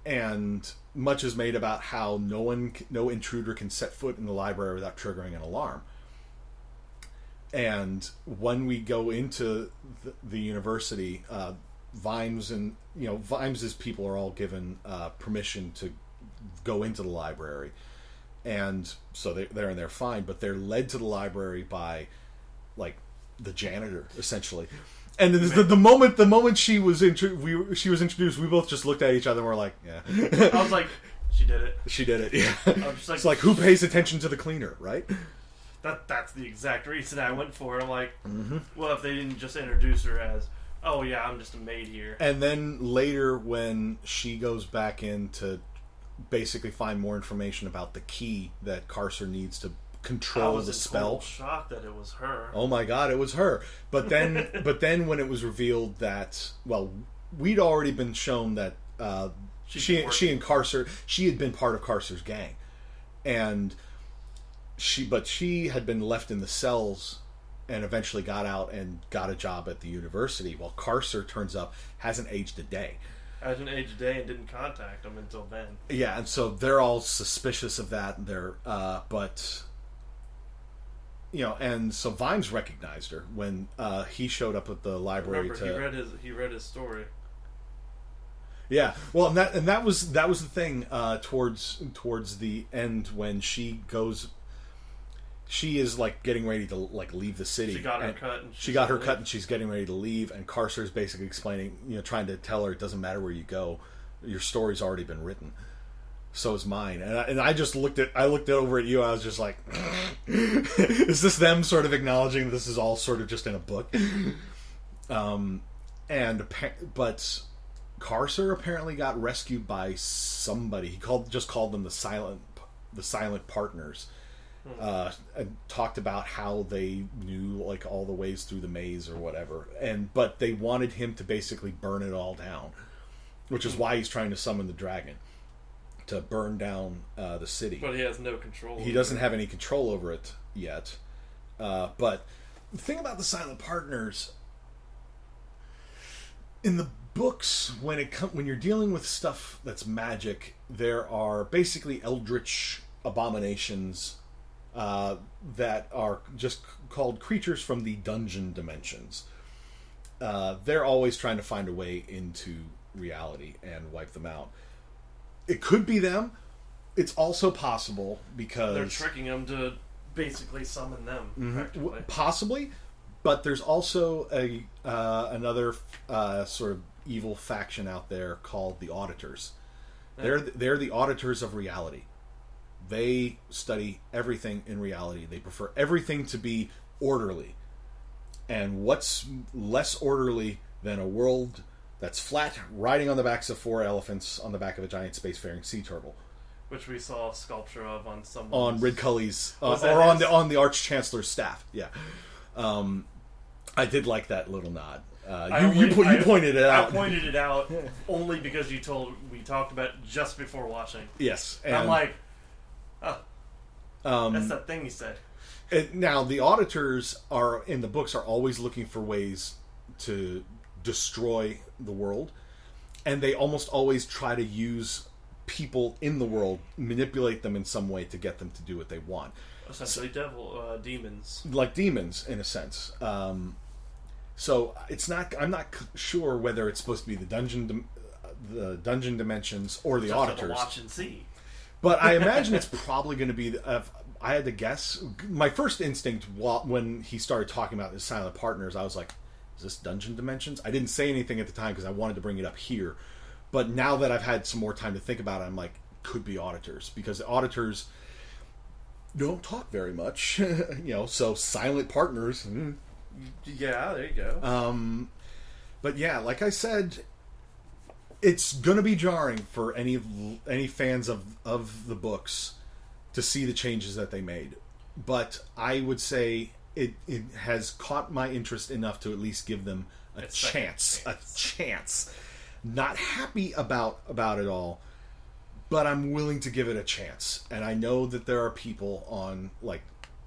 And much is made about how no intruder can set foot in the library without triggering an alarm. And when we go into the university, Vimes's people are all given permission to go into the library. And so they're fine, but they're led to the library by, like, the janitor, essentially. And the moment she was introduced, we both just looked at each other and were like, yeah. I was like, she did it. She did it, yeah. It's like, who pays attention to the cleaner, right? That's the exact reason I went for it. I'm like, well, if they didn't just introduce her as, oh yeah, I'm just a maid here. And then later when she goes back in to basically find more information about the key that Carcer needs to control the spell. I was shocked that it was her. Oh my god, it was her. But then when it was revealed that, well, we'd already been shown that she and Carcer, she had been part of Carcer's gang, and she had been left in the cells and eventually got out and got a job at the university, while Carcer turns up, hasn't aged a day. Hasn't aged a day and didn't contact him until then. Yeah, and so they're all suspicious of that. But and so Vimes recognized her when he showed up at the library. He read his story. Yeah, well, and that was the thing towards the end when she goes. She is like getting ready to leave the city. She got her cut. She got her cut, and she's getting ready to leave. And Carcer's basically explaining, trying to tell her it doesn't matter where you go, your story's already been written. So is mine. And I just looked over at you. I was just like, is this them sort of acknowledging this is all sort of just in a book? But Carcer apparently got rescued by somebody. He called them the silent partners. And talked about how they knew like all the ways through the maze or whatever, but they wanted him to basically burn it all down, which is why he's trying to summon the dragon to burn down the city. But he has no control. He doesn't have any control over it yet. But the thing about the silent partners in the books, when you're dealing with stuff that's magic, there are basically eldritch abominations that are just called creatures from the dungeon dimensions. They're always trying to find a way into reality and wipe them out. It could be them. It's also possible because they're tricking them to basically summon them. Practically. Possibly, but there's also another sort of evil faction out there called the Auditors. Yeah. They're the auditors of reality. They study everything in reality. They prefer everything to be orderly. And what's less orderly than a world that's flat, riding on the backs of 4 elephants on the back of a giant spacefaring sea turtle? Which we saw a sculpture of on Rid Cully's, or on the Arch-Chancellor's staff. Yeah, I did like that little nod. You pointed it out. I pointed it out only because we talked about it just before watching. Yes, and I'm like, oh. That's that thing he said. Now, the auditors in the books are always looking for ways to destroy the world, and they almost always try to use people in the world, manipulate them in some way to get them to do what they want. Essentially, demons. Like demons, in a sense. So it's not. I'm not sure whether it's supposed to be the dungeon dimensions or the auditors. Watch and see. But I imagine it's probably going to be. I had to guess. My first instinct when he started talking about his silent partners, I was like, "Is this dungeon dimensions?" I didn't say anything at the time because I wanted to bring it up here. But now that I've had some more time to think about it, I'm like, could be auditors, because auditors don't talk very much, so silent partners. Yeah, there you go. But yeah, like I said, it's going to be jarring for any fans of the books to see the changes that they made. But I would say it has caught my interest enough to at least give them a chance. A chance. Not happy about it all, but I'm willing to give it a chance. And I know that there are people on like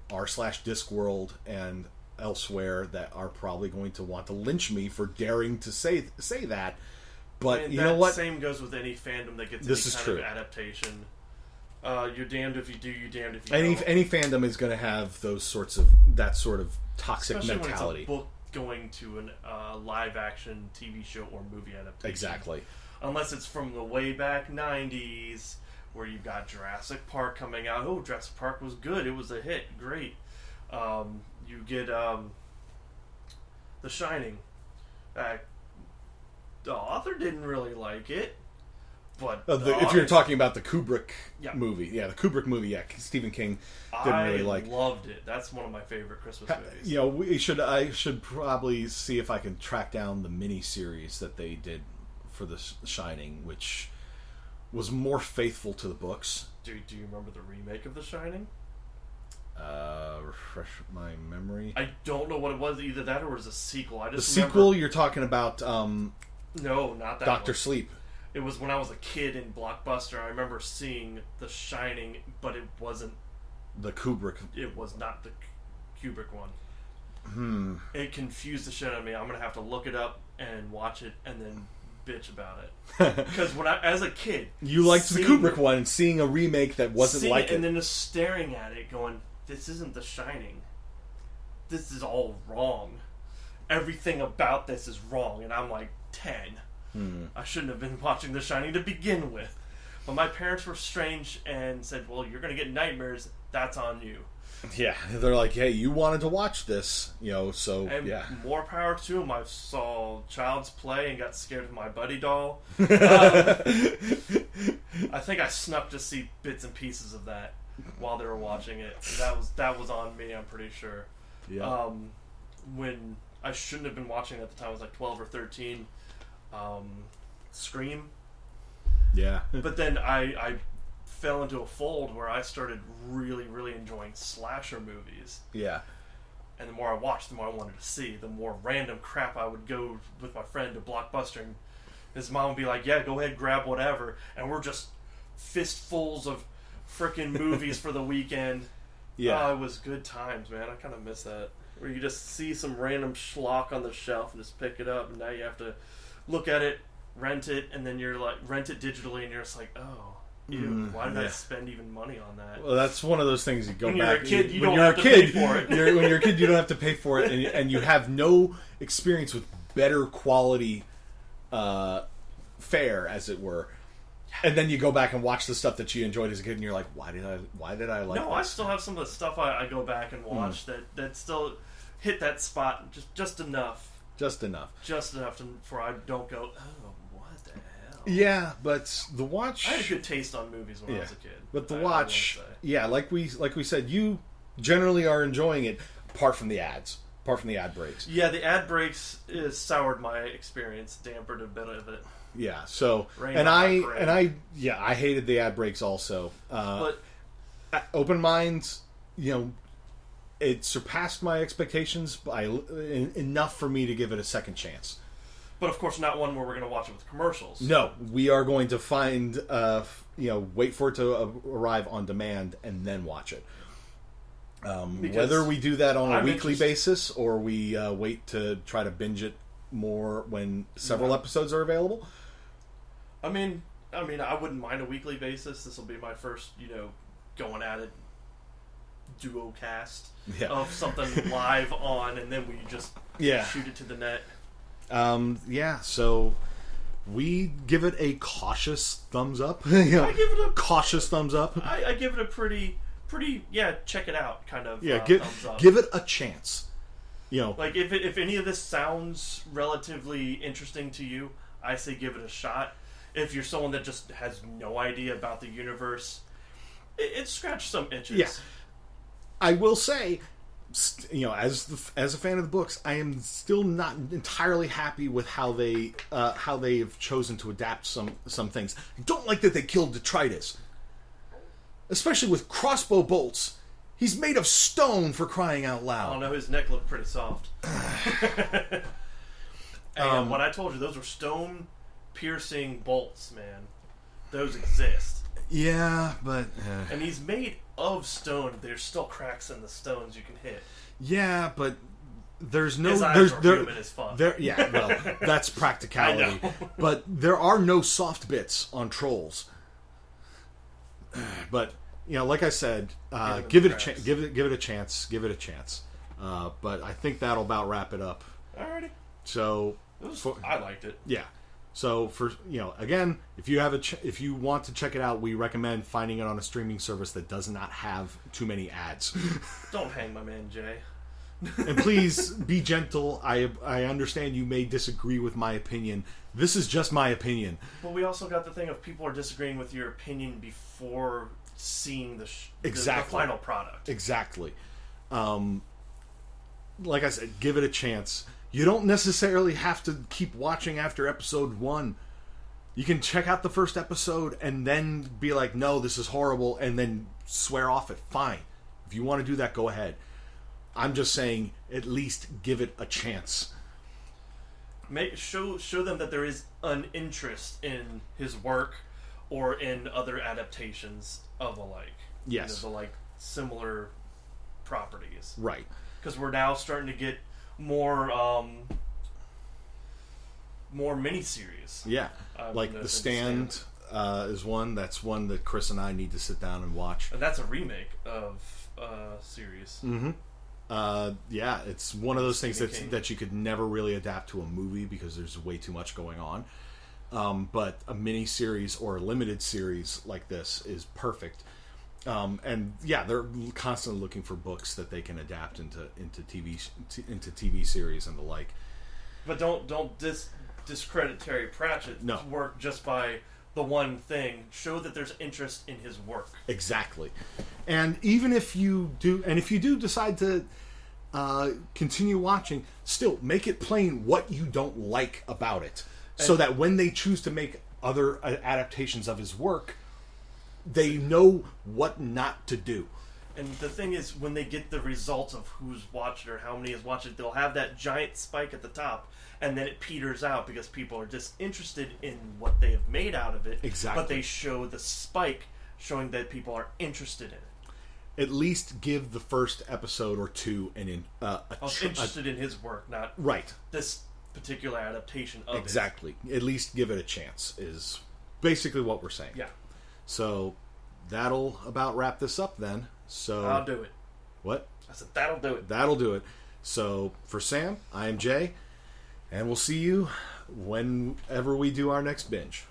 r/Discworld and elsewhere that are probably going to want to lynch me for daring to say that. But you know what? Same goes with any fandom that gets any kind of adaptation. You're damned if you do, you're damned if you don't. Any fandom is going to have that sort of toxic especially mentality. When it's a book going to a live action TV show or movie adaptation. Exactly. Unless it's from the way back 90s where you've got Jurassic Park coming out. Oh, Jurassic Park was good. It was a hit. Great. You get The Shining. The author didn't really like it. But if you're talking about the Kubrick movie, the Kubrick movie, Stephen King didn't really like. I loved it. That's one of my favorite Christmas movies. I should probably see if I can track down the mini series that they did for The Shining, which was more faithful to the books. Do you remember the remake of The Shining? Refresh my memory. I don't know what it was. Either that or it was a sequel. The sequel you're talking about? No, not that. Dr. Sleep. It was when I was a kid in Blockbuster. I remember seeing The Shining, but it wasn't the Kubrick. It was not the Kubrick one. It confused the shit out of me. I'm gonna have to look it up and watch it and then bitch about it. Because as a kid, you liked the Kubrick one, and seeing a remake that wasn't like it, and then just staring at it, going, "This isn't The Shining. This is all wrong. Everything about this is wrong." And I'm like 10. I shouldn't have been watching The Shining to begin with. But my parents were strange and said, "Well, you're going to get nightmares. That's on you." Yeah, they're like, "Hey, you wanted to watch this, so and yeah." More power to them. I saw Child's Play and got scared of my buddy doll. I think I snuck to see bits and pieces of that while they were watching it. That was on me. I'm pretty sure. Yeah. When I shouldn't have been watching it at the time, I was like 12 or 13. Scream. Yeah. But then I fell into a fold where I started really, really enjoying slasher movies. Yeah. And the more I watched, the more I wanted to see. The more random crap I would go with my friend to Blockbuster, and his mom would be like, "Yeah, go ahead, grab whatever." And we're just fistfuls of frickin' movies for the weekend. Yeah. It was good times, man. I kind of miss that. Where you just see some random schlock on the shelf and just pick it up, and now you have to look at it, rent it, and then you're like, rent it digitally, and you're just like, oh, ew, why did I spend even money on that? Well, that's one of those things you go when back. You're a kid, you don't have to pay for it. When you're a kid, you don't have to pay for it, and you have no experience with better quality fare, as it were. And then you go back and watch the stuff that you enjoyed as a kid, and you're like, why did I like No, this? I still have some of the stuff I go back and watch that still hit that spot just enough. Just enough For I don't go, oh, what the hell? Yeah, but the watch. I had a good taste on movies when I was a kid. But the watch, like we said, you generally are enjoying it, apart from the ads, apart from the ad breaks. Yeah, the ad breaks soured my experience, dampened a bit of it. Yeah. So, I hated the ad breaks also. But Open Minds, it surpassed my expectations by enough for me to give it a second chance. But of course, not one where we're going to watch it with commercials. No, we are going to find, wait for it to arrive on demand and then watch it. Whether we do that on a weekly basis or we wait to try to binge it more when several episodes are available. I mean, I wouldn't mind a weekly basis. This will be my first, going at it duo cast of something live on, and then we just shoot it to the net. So we give it a cautious thumbs up. I give it a cautious thumbs up. I give it a pretty, check it out kind of thumbs up. Give it a chance. Like if any of this sounds relatively interesting to you, I say give it a shot. If you're someone that just has no idea about the universe, it scratched some itches. Yeah. I will say, as a fan of the books, I am still not entirely happy with how they've chosen to adapt some things. I don't like that they killed detritus, especially with crossbow bolts. He's made of stone, for crying out loud. Oh no, his neck looked pretty soft. And what I told you, those were stone piercing bolts, man. Those exist. Yeah, but and he's made of stone. There's still cracks in the stones you can hit. Yeah, but there's no. His eyes are human as fuck. Well, that's practicality. But there are no soft bits on trolls. But like I said, give it a chance. Give it a chance. Give it a chance. But I think that'll about wrap it up. Alrighty. So I liked it. Yeah. So for again, if you want to check it out, we recommend finding it on a streaming service that does not have too many ads. Don't hang my man Jay. And please be gentle. I understand you may disagree with my opinion. This is just my opinion. But we also got the thing of people are disagreeing with your opinion before seeing the final product. Exactly. Like I said, give it a chance. You don't necessarily have to keep watching after episode 1. You can check out the first episode and then be like, no, this is horrible, and then swear off it. Fine. If you want to do that, go ahead. I'm just saying, at least give it a chance. Show them that there is an interest in his work or in other adaptations of alike. Yes. Similar properties. Right. Because we're now starting to get more miniseries. Yeah, like The Stand is one. That's one that Chris and I need to sit down and watch. And that's a remake of a series. Mm-hmm. Yeah, it's one of those things that you could never really adapt to a movie because there's way too much going on. But a miniseries or a limited series like this is perfect. And yeah, they're constantly looking for books that they can adapt into TV series and the like. But don't discredit Terry Pratchett's work just by the one thing. Show that there's interest in his work. Exactly. And even if you do decide to continue watching, still make it plain what you don't like about it, so that when they choose to make other adaptations of his work, they know what not to do. And the thing is, when they get the results of who's watched it or how many has watched it, they'll have that giant spike at the top, and then it peters out because people are just interested in what they have made out of it. Exactly. But they show the spike showing that people are interested in it. At least give the first episode or two interested in his work, not this particular adaptation of it. Exactly. At least give it a chance is basically what we're saying. Yeah. So that'll about wrap this up then. So I'll do it. What? I said that'll do it. That'll do it. So for Sam, I am Jay, and we'll see you whenever we do our next binge.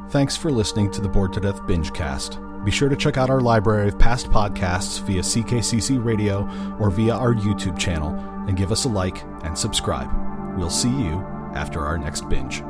Thanks for listening to the Bored to Death Bingecast. Be sure to check out our library of past podcasts via CKCC Radio or via our YouTube channel, and give us a like and subscribe. We'll see you after our next binge.